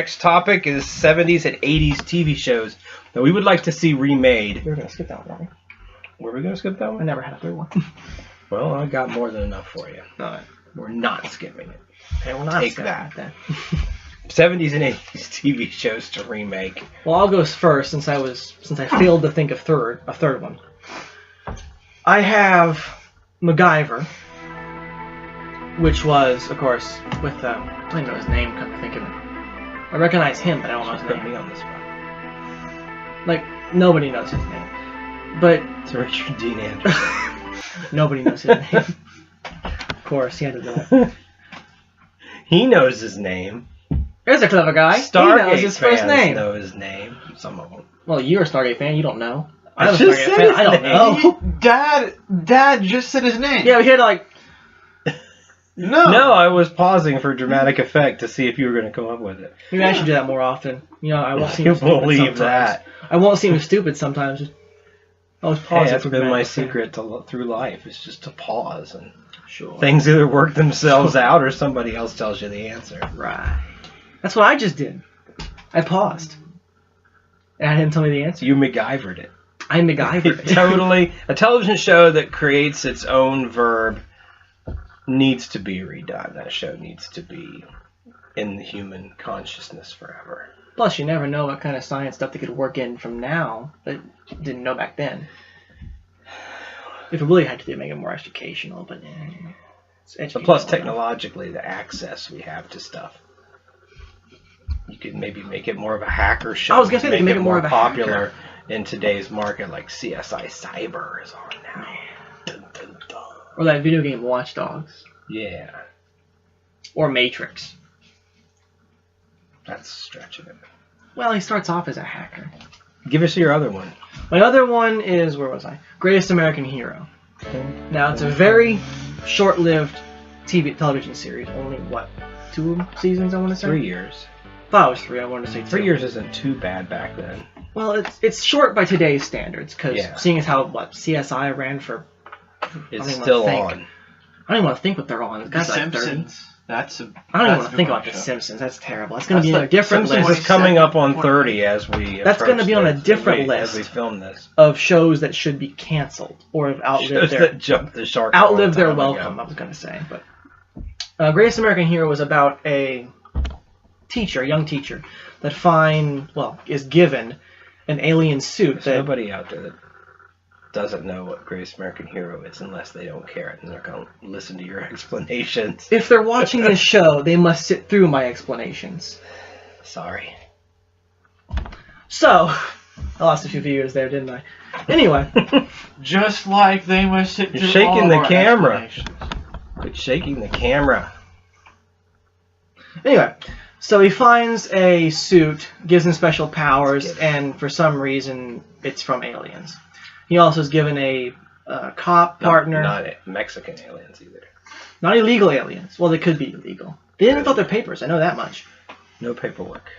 next topic is 70s and 80s TV shows that we would like to see remade. We're going to skip that one, aren't we? Were we going to skip that I one? never had a third one. Well, I got more than enough for you. Alright. We're not skipping it. Okay, well, not Take skipping that. it then. 70s and 80s TV shows to remake. Well, I'll go first since I failed to think of a third one. I have MacGyver, which was, of course, with I don't know his name. Come to think of it, I recognize him, but I don't know his Put name. me on the spot. Like nobody knows his name, but It's Richard Dean Anderson. nobody knows his name. Of course, he had to do it. He knows his name. There's a clever guy. Stargate He knows his first fans name. know his name. Some of them. Well, you're a Stargate fan. You don't know. I I'm a just Stargate said fan. his I don't name. know. Dad just said his name. Yeah, we had to like. No, I was pausing for dramatic effect to see if you were going to come up with it. Maybe I should do that more often. You know, I won't seem You stupid believe sometimes. that? I won't seem stupid sometimes. Just always Hey, pause. that's for been my dramatic effect. secret through life. Is just to pause and Sure. things either work themselves out or somebody else tells you the answer. Right. That's what I just did. I paused. And I didn't tell me the answer. You MacGyvered it. I MacGyvered it. Totally. A television show that creates its own verb needs to be redone. That show needs to be in the human consciousness forever. Plus, you never know what kind of science stuff they could work in from now that you didn't know back then. If it really had to make it more educational, but it's But educational. plus, technologically, the access we have to stuff. You could maybe make it more of a hacker show. I was gonna say they can make it more of a popular hacker. in today's market, like CSI Cyber is on now. Dun, dun, dun. Or that video game Watch Dogs. Yeah, Or Matrix. that's stretching it. Well, he starts off as a hacker. Give us your other one. My other one is, where was I? Greatest American Hero. Now, it's a very short-lived television series. Only, what, 2 seasons, I want to say? 3 years. Thought it was 3. I wanted to say 2. 3 years isn't too bad back then. Well, it's short by today's standards, because Yeah. seeing as how, CSI ran for... It's even still wanna think. on. I don't even want to think what they're on. It's The got like 30. Simpsons. That's a. I don't even that's want a to think good about The show. Simpsons. That's terrible. That's going to That's be on a like different Simpsons list is coming up on 27, 30 as we That's approach gonna be on a this, different as we list. film this. of shows that should be canceled or have outlived Shows their... that jumped the shark. a long outlived their time ago. welcome, I was going to say. But Greatest American Hero was about a young teacher, that is given an alien suit There's that... nobody out there that doesn't know what Greatest American Hero is unless they don't care and they're going to listen to your explanations. If they're watching this show, they must sit through my explanations. Sorry. So, I lost a few viewers there, didn't I? Anyway, Just like they must sit You're through shaking all of the our camera. explanations. Quit shaking the camera. so he finds a suit, gives him special powers, and for some reason, it's from aliens. He also is given a cop partner. Not Mexican aliens either. Not illegal aliens. Well, they could be illegal. They didn't fill out their papers, I know that much. No paperwork.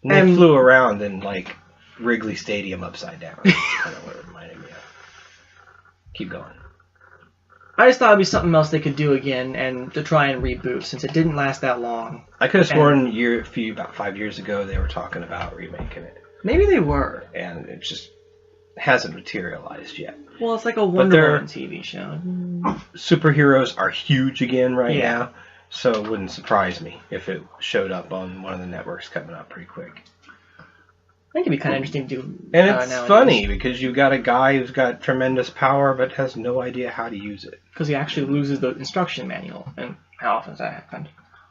And they flew around in, like, Wrigley Stadium upside down. That's kind of what it reminded me of. Keep going. I just thought it'd be something else they could do again and to try and reboot since it didn't last that long. I could have sworn about 5 years ago they were talking about remaking it. Maybe they were. And it just hasn't materialized yet. Well, it's like a Wonder Woman TV show. Superheroes are huge again right Yeah. now, so it wouldn't surprise me if it showed up on one of the networks coming up pretty quick. I think it'd be kind of interesting to do. And it's nowadays. funny because you've got a guy who's got tremendous power but has no idea how to use it. Because he actually loses the instruction manual. And how often does that happen?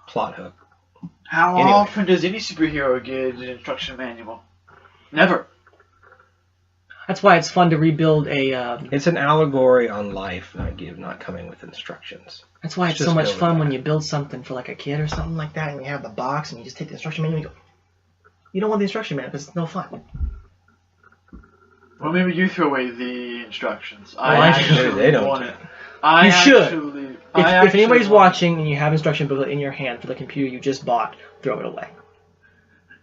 Plot hook. How Anyway. often does any superhero get an instruction manual? Never. That's why it's fun to rebuild a... It's an allegory on life, not coming with instructions. that's why it's Just so much go with fun that. when you build something for like a kid or something like that, and you have the box, and you just take the instruction manual and you go... You don't want the instruction manual because it's no fun. Well, maybe you throw away the instructions. I do. They don't want do it. it. You should. If If anybody's watching and you have instruction booklet in your hand for the computer you just bought, throw it away.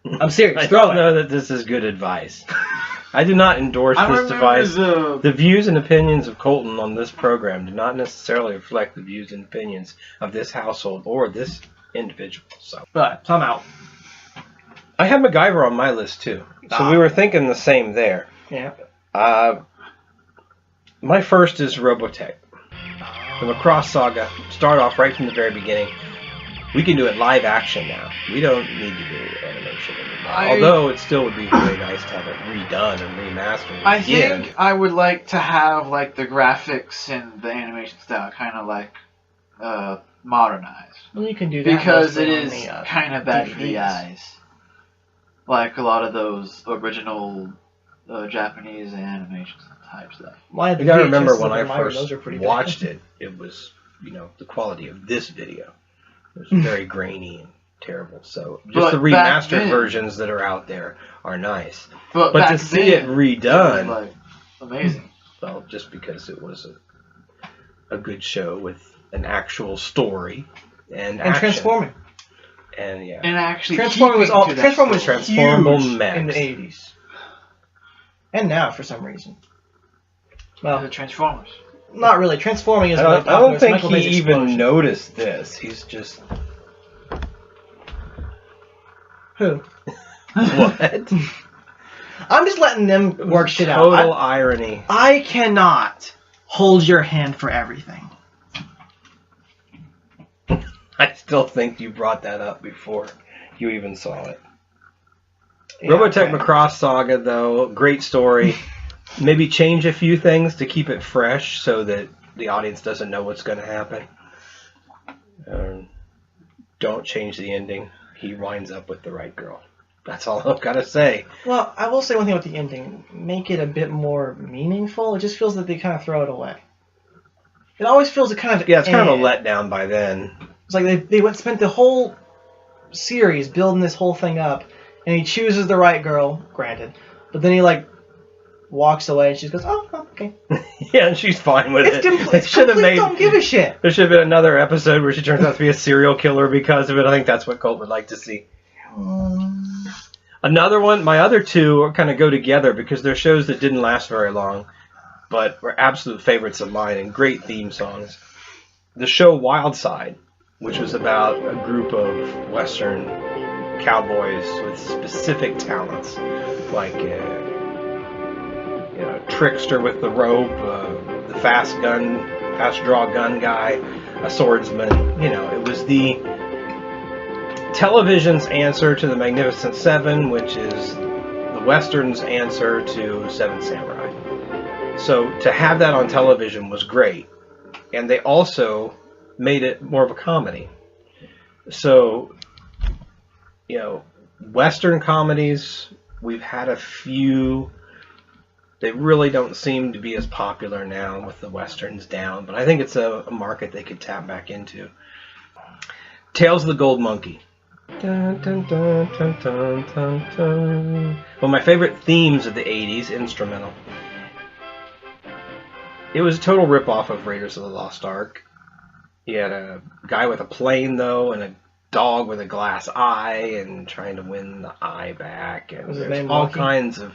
I'm serious. I Throw don't it. know that this is good advice. I do not endorse this device. The views and opinions of Colton on this program do not necessarily reflect the views and opinions of this household or this individual. So I'm out. I had MacGyver on my list too. So we were thinking the same there. Yeah. My first is Robotech. The Macross Saga. Start off right from the very beginning. We can do it live action now. We don't need to do animation anymore. Although it still would be really nice to have it redone and remastered. I think I would like to have like the graphics and the animation style kind of like modernized. Well, you can do that because it mostly is on the, kind of bad for the DVDs. eyes. Like a lot of those original Japanese animation type stuff. Why You gotta remember when I those first are pretty watched bad. it was, the quality of this video. It was very grainy and terrible. So just But the back remastered then- versions that are out there are nice. But But back to see it then, redone, it was, like, amazing. well, just because it was a good show with an actual story and action. Transforming. And yeah. And actually, Transforming was all keeping to that Transforming was story. Transformable huge mechs. in the 80s. And now for some reason. The Well, Transformers. not really. Transforming is I really don't, I popular. don't It's think Michael he Bay's even explosion. noticed this. He's just Who? what? I'm just letting them work shit out. Total irony. I cannot hold your hand for everything. I still think you brought that up before you even saw it. Yeah, Robotech okay. Macross Saga, though, great story. Maybe change a few things to keep it fresh so that the audience doesn't know what's going to happen. Don't change the ending. He winds up with the right girl. That's all I've got to say. Well, I will say one thing about the ending. Make it a bit more meaningful. It just feels that they kind of throw it away. It always feels kind of... Yeah, it's kind of a letdown by then. It's like they spent the whole series building this whole thing up, and he chooses the right girl, granted, but then he, walks away, and she goes, oh, okay. Yeah, and she's fine with it. It's complete don't give a shit. There should have been another episode where she turns out to be a serial killer because of it. I think that's what Colt would like to see. Another one, my other two kind of go together because they're shows that didn't last very long, but were absolute favorites of mine and great theme songs. The show Wild Side, which was about a group of Western cowboys with specific talents, like trickster with the rope, the fast draw gun guy, a swordsman. It was the television's answer to the Magnificent Seven, which is the Western's answer to Seven Samurai. So to have that on television was great, and they also made it more of a comedy. So, Western comedies, we've had a few. They really don't seem to be as popular now with the Westerns down, but I think it's a market they could tap back into. Tales of the Gold Monkey. Dun, dun, dun, dun, dun, dun, dun. One of my favorite themes of the 80s, instrumental. It was a total ripoff of Raiders of the Lost Ark. You had a guy with a plane, though, and a dog with a glass eye, and trying to win the eye back. And Was his there's name all Monkey? kinds of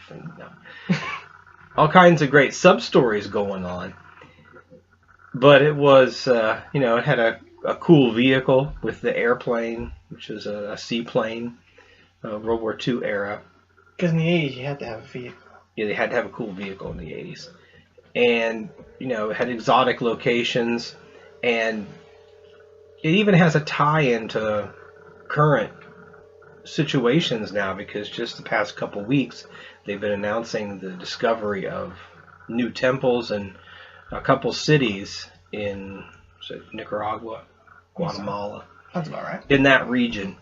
all kinds of great sub-stories going on. But it was, it had a cool vehicle with the airplane, which was a seaplane, World War II era. Because in the 80s, you had to have a vehicle. Yeah, they had to have a cool vehicle in the 80s. And, it had exotic locations, and it even has a tie-in to current situations now, because just the past couple weeks, they've been announcing the discovery of new temples in a couple cities in Nicaragua, Guatemala. That's about right. In that region.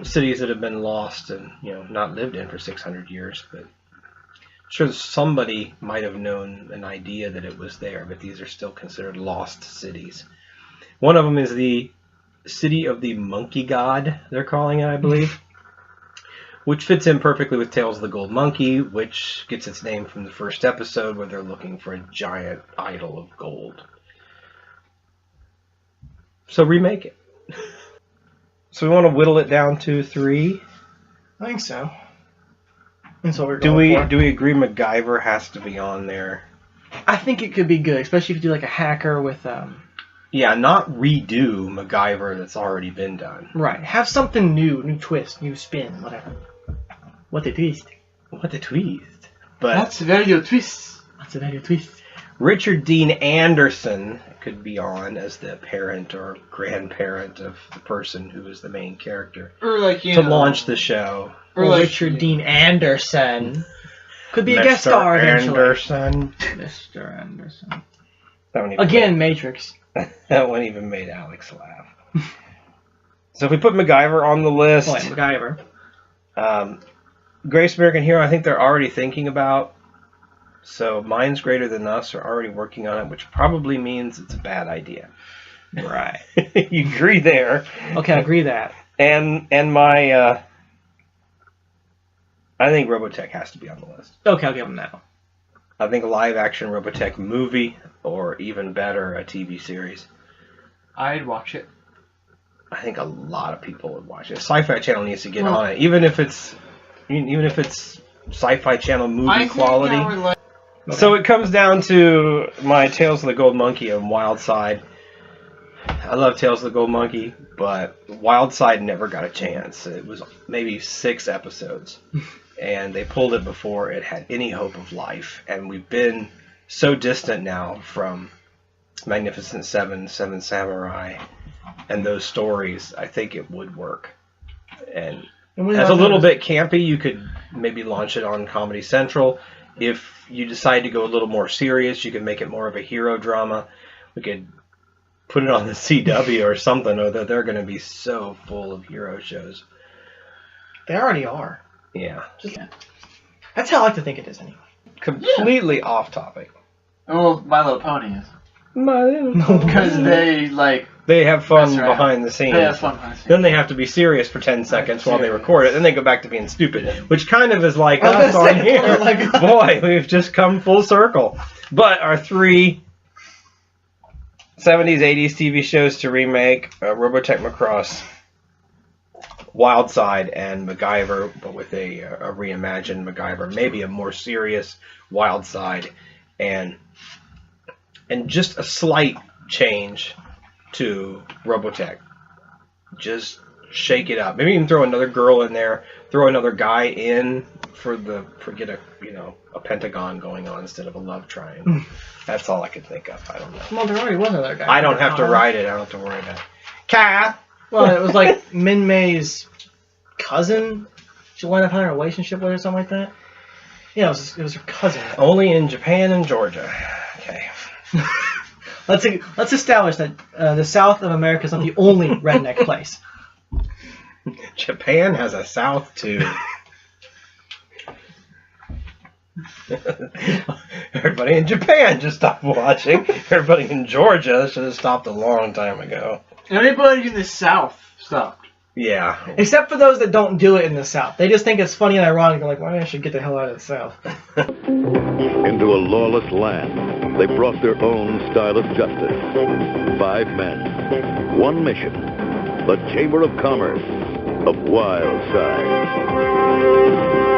Cities that have been lost and, not lived in for 600 years, but I'm sure somebody might have known an idea that it was there, but these are still considered lost cities. One of them is the City of the Monkey God, they're calling it, I believe, which fits in perfectly with Tales of the Gold Monkey, which gets its name from the first episode where they're looking for a giant idol of gold. So remake it. So we want to whittle it down to 3. I think so. That's what we're Do going we for. do we agree MacGyver has to be on there? I think it could be good, especially if you do like a hacker with Yeah, not redo MacGyver that's already been done. Right. Have something new, new twist, new spin, whatever. What a twist. What a twist. But That's a very good twist. That's a very twist. Richard Dean Anderson could be on as the parent or grandparent of the person who is the main character Or like, you to know, launch the show. Or like, Richard Dean Anderson. Could be a Mr. guest star eventually. Anderson. Mr. Anderson. That one even Again, Matrix. that one even made Alex laugh. So if we put MacGyver on the list, Oh, MacGyver. Greatest American Hero, I think they're already thinking about. So Minds Greater Than Us are already working on it, which probably means it's a bad idea. Right. You agree there. Okay, I agree that. And my, I think Robotech has to be on the list. Okay, I'll give him that one. I think a live-action Robotech movie, or even better, a TV series. I'd watch it. I think a lot of people would watch it. Sci-Fi Channel needs to get on it, even if it's Sci-Fi Channel movie quality. I would like. So it comes down to my Tales of the Gold Monkey and Wild Side. I love Tales of the Gold Monkey, but Wild Side never got a chance. It was maybe 6 episodes, and they pulled it before it had any hope of life. And we've been so distant now from Magnificent Seven, Seven Samurai, and those stories. I think it would work. And as a little bit campy, you could maybe launch it on Comedy Central. If you decide to go a little more serious, you could make it more of a hero drama. We could put it on the CW or something, or they're going to be so full of hero shows. They already are. Yeah. That's how I like to think it is, anyway. Completely off topic. Well, My Little Pony is. My Little Because they have fun That's right. behind the scenes. They have fun behind the scenes. Then they have to be serious for 10 seconds while they record it. Then they go back to being stupid, which kind of is like us on here. Oh my God. Boy, we've just come full circle. But our 3 70s, 80s TV shows to remake, Robotech Macross, Wild Side, and MacGyver, but with a reimagined MacGyver. Maybe a more serious Wild Side, and just a slight change to Robotech. Just shake it up. Maybe even throw another girl in there. Throw another guy in get a pentagon going on instead of a love triangle. That's all I could think of. I don't know. Well, there already was another guy. I don't have to write it. I don't have to worry about it. Cat. Well, it was like Min May's cousin. She wound up having a relationship with or something like that. Yeah, it was her cousin. Only in Japan and Georgia. Okay. Let's establish that the South of America is not the only redneck place. Japan has a South too. Everybody in Japan just stopped watching. Everybody in Georgia should have stopped a long time ago. Everybody in the South stopped. Yeah. Except for those that don't do it in the South. They just think it's funny and ironic. They're like, well, I should get the hell out of the South. Into a lawless land, they brought their own style of justice. 5 men, 1 mission, the Chamber of Commerce of Wild Side.